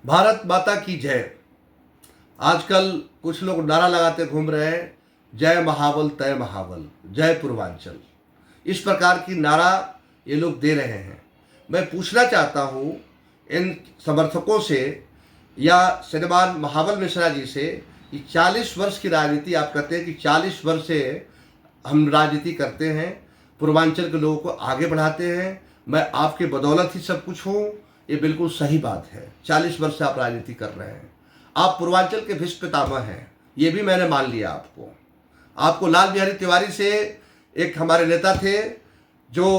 भारत माता की जय। आजकल कुछ लोग नारा लगाते घूम रहे हैं, जय महाबल तय महाबल, जय पूर्वांचल। इस प्रकार की नारा ये लोग दे रहे हैं। मैं पूछना चाहता हूँ इन समर्थकों से या श्रीमान महाबल मिश्रा जी से कि 40 वर्ष की राजनीति आप कहते हैं कि 40 वर्ष से हम राजनीति करते हैं, पूर्वांचल के लोगों को आगे बढ़ाते हैं, मैं आपके बदौलत ही सब कुछ हूँ, ये बिल्कुल सही बात है। 40 वर्ष से आप राजनीति कर रहे हैं, आप पूर्वांचल के भीष्म पितामह हैं, ये भी मैंने मान लिया आपको लाल बिहारी तिवारी से एक हमारे नेता थे जो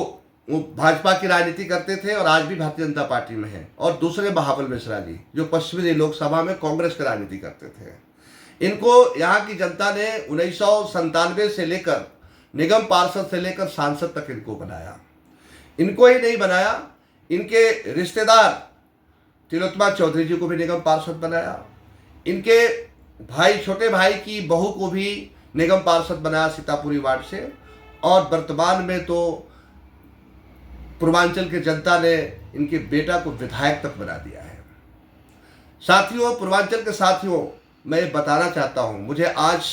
भाजपा की राजनीति करते थे और आज भी भारतीय जनता पार्टी में हैं, और दूसरे महाबल मिश्रा जी जो पश्चिमी लोकसभा में कांग्रेस की राजनीति करते थे। इनको यहाँ की जनता ने 1997 से लेकर निगम पार्षद से लेकर सांसद तक इनको बनाया। इनको ही नहीं बनाया, इनके रिश्तेदार तिलोत्तमा चौधरी जी को भी निगम पार्षद बनाया, इनके भाई छोटे भाई की बहू को भी निगम पार्षद बनाया सीतापुरी वार्ड से, और वर्तमान में तो पूर्वांचल के जनता ने इनके बेटा को विधायक तक बना दिया है। साथियों, पूर्वांचल के साथियों, मैं ये बताना चाहता हूँ, मुझे आज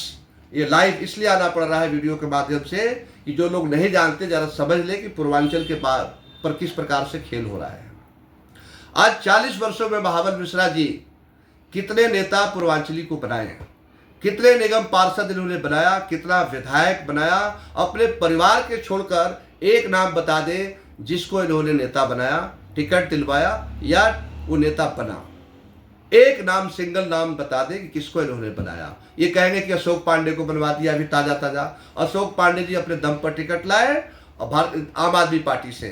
ये लाइव इसलिए आना पड़ रहा है वीडियो के माध्यम से कि जो लोग नहीं जानते जरा समझ लें कि पूर्वांचल के पर किस प्रकार से खेल हो रहा है। आज 40 वर्षों में महाबल मिश्रा जी कितने नेता पूर्वांचली को बनाए, कितने निगम पार्षद इन्होंने बनाया, कितना विधायक बनाया। अपने परिवार के छोड़कर एक नाम बता दे जिसको इन्होंने नेता बनाया, टिकट दिलवाया या वो नेता बना। एक नाम, सिंगल नाम बता दे कि किसको इन्होंने बनाया। ये कहेंगे कि अशोक पांडे को बनवा दिया अभी ताजा ताजा। अशोक पांडे जी अपने दम पर टिकट लाए और आम आदमी पार्टी से।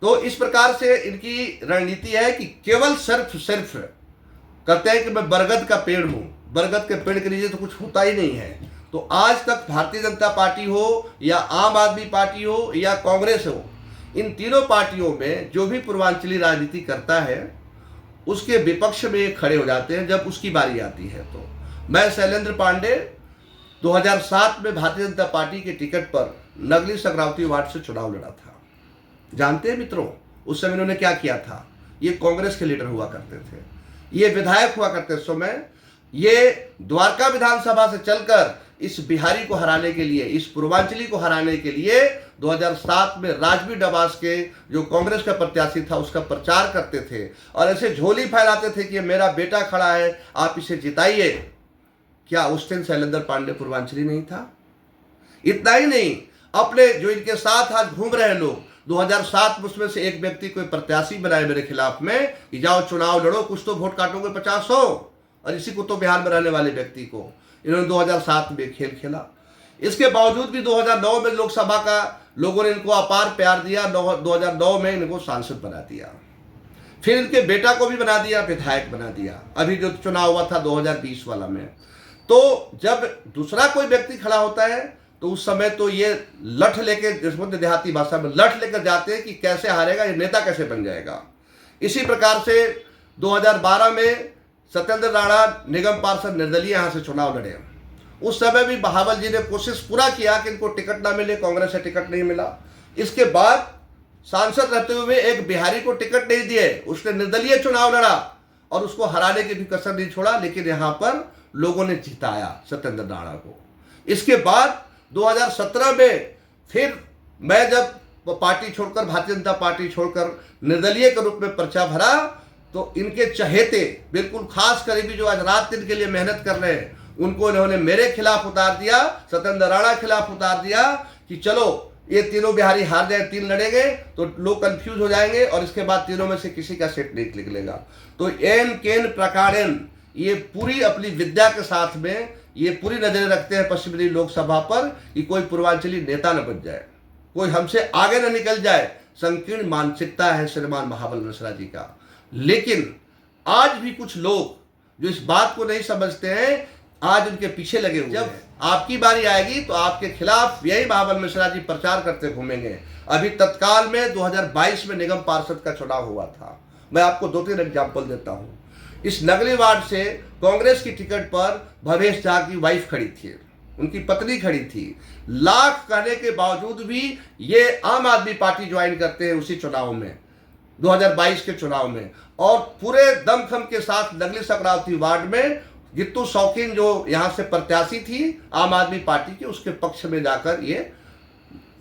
तो इस प्रकार से इनकी रणनीति है कि केवल सिर्फ कहते हैं कि मैं बरगद का पेड़ हूं, बरगद के पेड़ के नीचे तो कुछ होता ही नहीं है। तो आज तक भारतीय जनता पार्टी हो या आम आदमी पार्टी हो या कांग्रेस हो, इन तीनों पार्टियों में जो भी पूर्वांचली राजनीति करता है उसके विपक्ष में खड़े हो जाते हैं जब उसकी बारी आती है। तो मैं शैलेंद्र पांडे 2007 में भारतीय जनता पार्टी के टिकट पर नगली सकरावती वार्ड से चुनाव लड़ा था। जानते हैं मित्रों, उस समय इन्होंने क्या किया था? ये कांग्रेस के लीडर हुआ करते थे, ये विधायक हुआ करते समय, ये द्वारका विधानसभा से चलकर इस बिहारी को हराने के लिए, इस पूर्वांचली को हराने के लिए 2007 में राजवी डबास के जो कांग्रेस का प्रत्याशी था उसका प्रचार करते थे और ऐसे झोली फैलाते थे कि मेरा बेटा खड़ा है, आप इसे जिताइए। क्या उस दिन शैलेंद्र पांडे पूर्वांचली नहीं था? इतना ही नहीं, अपने जो इनके साथ आज घूम रहे लोग 2007 में उसमें से एक व्यक्ति को प्रत्याशी बनाए मेरे खिलाफ में कि जाओ चुनाव लड़ो, कुछ तो वोट काटोगे 50-100, और इसी को तो बिहार में रहने वाले व्यक्ति को इन्होंने 2007 में खेल खेला। इसके बावजूद भी 2009 में लोकसभा का लोगों ने इनको अपार प्यार दिया, 2009 में इनको सांसद बना दिया, फिर इनके बेटा को भी बना दिया, विधायक बना दिया। अभी जो चुनाव हुआ था 2020 वाला में, तो जब दूसरा कोई व्यक्ति खड़ा होता है तो उस समय तो ये लठ लेके, जिसको देहाती भाषा में लठ लेकर जाते हैं कि कैसे हारेगा, ये नेता कैसे बन जाएगा। इसी प्रकार से 2012 में सत्येंद्र राणा निगम पार्षद निर्दलीय यहाँ से चुनाव लड़े। उस समय भी महाबल जी ने कोशिश पूरा किया कि इनको टिकट ना मिले, कांग्रेस से टिकट नहीं मिला। इसके बाद सांसद रहते हुए एक बिहारी को टिकट नहीं दिए, उसने निर्दलीय चुनाव लड़ा और उसको हराने की भी कसर नहीं छोड़ा, लेकिन यहाँ पर लोगों ने जिताया सत्येंद्र राणा को। इसके बाद 2017 में फिर मैं जब पार्टी छोड़कर, भारतीय जनता पार्टी छोड़कर निर्दलीय के रूप में पर्चा भरा, तो इनके चहेते बिल्कुल खास करीबी जो आज रात दिन के लिए मेहनत कर रहे हैं, उनको इन्होंने मेरे खिलाफ उतार दिया, सत्येंद्र राणा खिलाफ उतार दिया कि चलो ये तीनों बिहारी हार जाए, 3 लड़ेंगे तो लोग कंफ्यूज हो जाएंगे और इसके बाद तीनों में से किसी का सेट नहीं निकलेगा। तो एन केन प्रकारेण ये पूरी अपनी विद्या के साथ में ये पूरी नजरें रखते हैं पश्चिमी लोकसभा पर कि कोई पूर्वांचली नेता न बन जाए, कोई हमसे आगे न निकल जाए। संकीर्ण मानसिकता है श्रीमान महाबल मिश्रा जी का। लेकिन आज भी कुछ लोग जो इस बात को नहीं समझते हैं, आज उनके पीछे लगे हुए हैं। जब आपकी बारी आएगी तो आपके खिलाफ यही महाबल मिश्रा जी प्रचार करते घूमेंगे। अभी तत्काल में 2022 में निगम पार्षद का चुनाव हुआ था। मैं आपको 2-3 एग्जाम्पल देता हूं। इस नगली वार्ड से कांग्रेस की टिकट पर भवेश झा की वाइफ खड़ी थी, उनकी पत्नी खड़ी थी। लाख कहने के बावजूद भी ये आम आदमी पार्टी ज्वाइन करते हैं उसी चुनाव में। 2022 के चुनाव में, और पूरे दमखम के साथ नगली सकरावती वार्ड में गित्तू शौकीन जो यहाँ से प्रत्याशी थी आम आदमी पार्टी की, उसके पक्ष में जाकर ये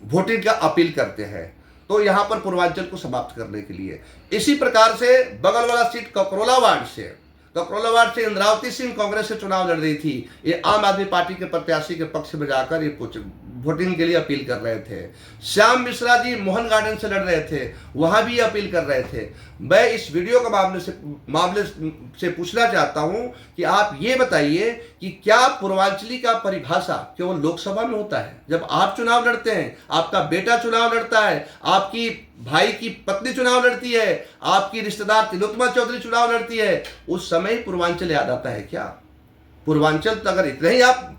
वोटिंग का अपील करते हैं। तो यहाँ पर पूर्वांचल को समाप्त करने के लिए इसी प्रकार से बगल वाला सीट ककरोला वार्ड से इंद्रावती सिंह कांग्रेस से चुनाव लड़ रही थी। ये आम आदमी पार्टी के प्रत्याशी के पक्ष में जाकर ये वोटिंग के लिए अपील कर रहे थे। श्याम मिश्रा जी मोहन गार्डन से लड़ रहे थे, वहां भी अपील कर रहे थे। मैं इस वीडियो के मामले से पूछना चाहता हूं कि आप ये बताइए कि क्या पूर्वांचली का परिभाषा केवल लोकसभा में होता है? जब आप चुनाव लड़ते हैं, आपका बेटा चुनाव लड़ता है, आपकी भाई की पत्नी चुनाव लड़ती है, आपकी रिश्तेदार तिलोत्तमा चौधरी चुनाव लड़ती है, उस समय पूर्वांचल याद आता है क्या? पूर्वांचल तो अगर इतना ही आप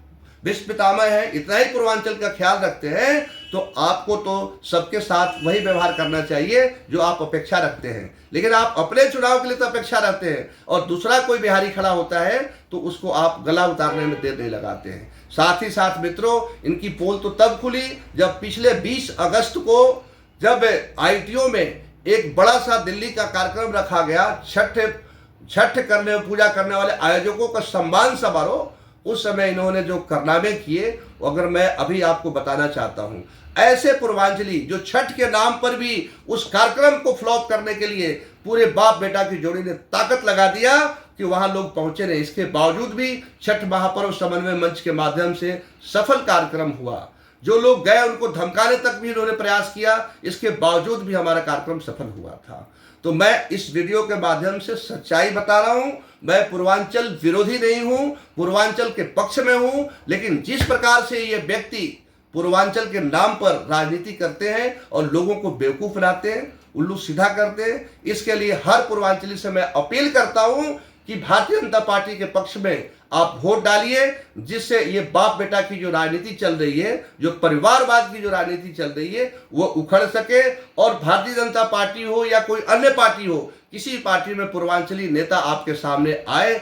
विश्व पितामह है, इतना ही पूर्वांचल का ख्याल रखते हैं, तो आपको तो सबके साथ वही व्यवहार करना चाहिए जो आप अपेक्षा रखते हैं। लेकिन आप अपने चुनाव के लिए तो अपेक्षा रखते हैं, और दूसरा कोई बिहारी खड़ा होता है तो उसको आप गला उतारने में देर नहीं लगाते हैं। साथ ही साथ मित्रों, इनकी पोल तो तब खुली जब पिछले 20 अगस्त को जब ITO में एक बड़ा सा दिल्ली का कार्यक्रम रखा गया, छठ करने पूजा करने वाले आयोजकों का सम्मान समारोह। उस समय इन्होंने जो कारनामे किए, अगर मैं अभी आपको बताना चाहता हूं, ऐसे पूर्वांचली जो छठ के नाम पर भी उस कार्यक्रम को फ्लॉप करने के लिए पूरे बाप बेटा की जोड़ी ने ताकत लगा दिया कि वहां लोग पहुंचे नहीं। इसके बावजूद भी छठ महापर्व समन्वय मंच के माध्यम से सफल कार्यक्रम हुआ। जो लोग गए उनको धमकाने तक भी इन्होंने प्रयास किया, इसके बावजूद भी हमारा कार्यक्रम सफल हुआ था। तो मैं इस वीडियो के माध्यम से सच्चाई बता रहा हूं। मैं पूर्वांचल विरोधी नहीं हूं, पूर्वांचल के पक्ष में हूं, लेकिन जिस प्रकार से ये व्यक्ति पूर्वांचल के नाम पर राजनीति करते हैं और लोगों को बेवकूफ बनाते हैं, उल्लू सीधा करते हैं, इसके लिए हर पूर्वांचली से मैं अपील करता हूं कि भारतीय जनता पार्टी के पक्ष में आप वोट डालिए, जिससे ये बाप बेटा की जो राजनीति चल रही है, जो परिवारवाद की जो राजनीति चल रही है, वो उखड़ सके। और भारतीय जनता पार्टी हो या कोई अन्य पार्टी हो, किसी पार्टी में पूर्वांचली नेता आपके सामने आए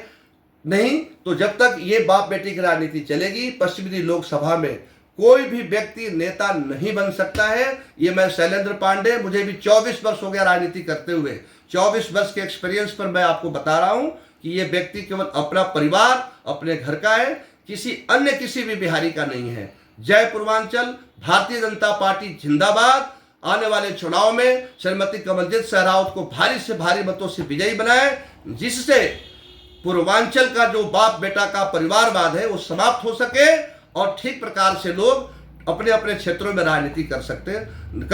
नहीं, तो जब तक ये बाप बेटी की राजनीति चलेगी, पश्चिमी लोकसभा में कोई भी व्यक्ति नेता नहीं बन सकता है। ये मैं शैलेंद्र पांडे, मुझे भी 24 वर्ष हो गया राजनीति करते हुए, 24 वर्ष के एक्सपीरियंस पर मैं आपको बता रहा हूं कि ये व्यक्ति केवल अपना परिवार, अपने घर का है, किसी भी बिहारी का नहीं है। जय पूर्वांचल, भारतीय जनता पार्टी जिंदाबाद। आने वाले चुनाव में श्रीमती कमलजीत सहरावत को भारी से भारी मतों से विजयी बनाए, जिससे पूर्वांचल का जो बाप बेटा का परिवारवाद है वो समाप्त हो सके और ठीक प्रकार से लोग अपने अपने क्षेत्रों में राजनीति कर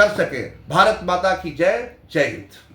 सके। भारत माता की जय, जय हिंद।